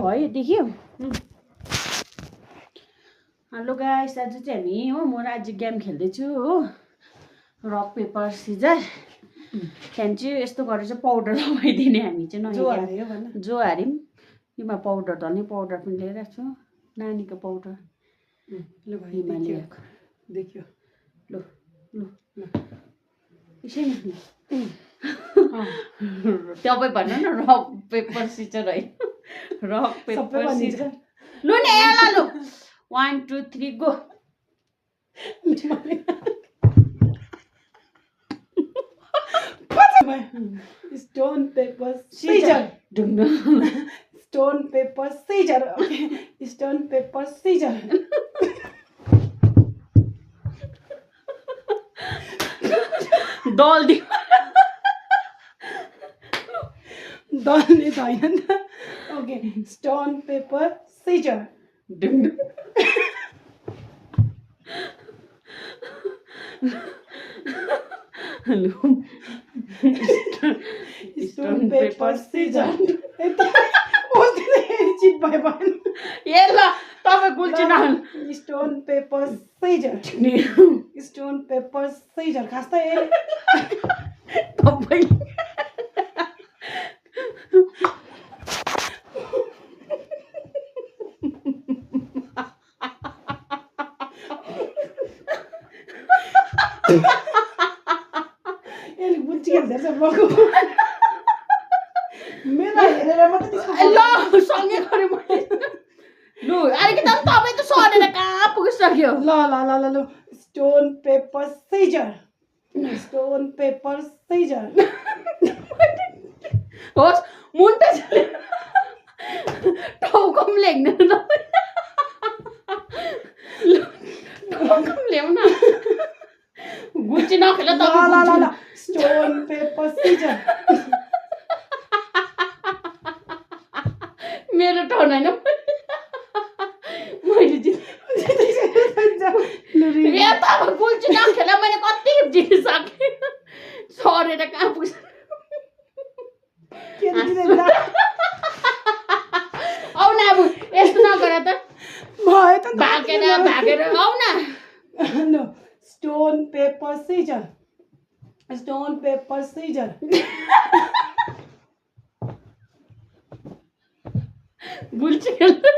भयो देख्यो hello guys आज चाहिँ हामी हो म आज गेम खेल्दैछु हो रक पेपर सिजर त्यहाँदेखि चाहिँ यस्तो गरेर चाहिँ पाउडर लगाइदिने हामी चाहिँ जो हार्यौँ योमा पाउडर धनी पाउडर पनि ल्याइरहेको छु नानीको पाउडर ल भाइ हिमालयको देखियो ल ल ल यसैमा तपाईँ भन्नु न रक पेपर सिजर है रक पेपर सिजर लु न ल लु 1 2 3 go stone paper scissor stone paper scissor stone paper scissor दल दियो दलले छैन नि त okay stone paper scissor stone paper scissor cheat भयो भएन ए ल तपाईँ गुल्ची नहाल्नु stone paper scissor stone paper scissor खास्तै तपाईँ यसले गुल्ची खेल्दैछ भगवान् मेरो हेरेर मात्रै ल सँगै गऱ्यो मैले लु अलिकति तपाईँ त सरेर कहाँ पुगिसक्यो ल ल ल ल ल stone paper scissor stone paper scissor होस् मुन्टा टाउको पनि ल्याउँदैन टाउको पनि ल्याउन गुल्ची नखेल ल ल ल ल स्टोन पेपर सिजर मेरो टर्न होइन मैले गुल्ची नखेल मैले कति जितिसकेँ सरेर कहाँ पुग्छ आउ न अब यस्तो नगर त भयो त भागेर भागेर आउ न stone paper scissor stone paper scissor गुल्ची खेल्नु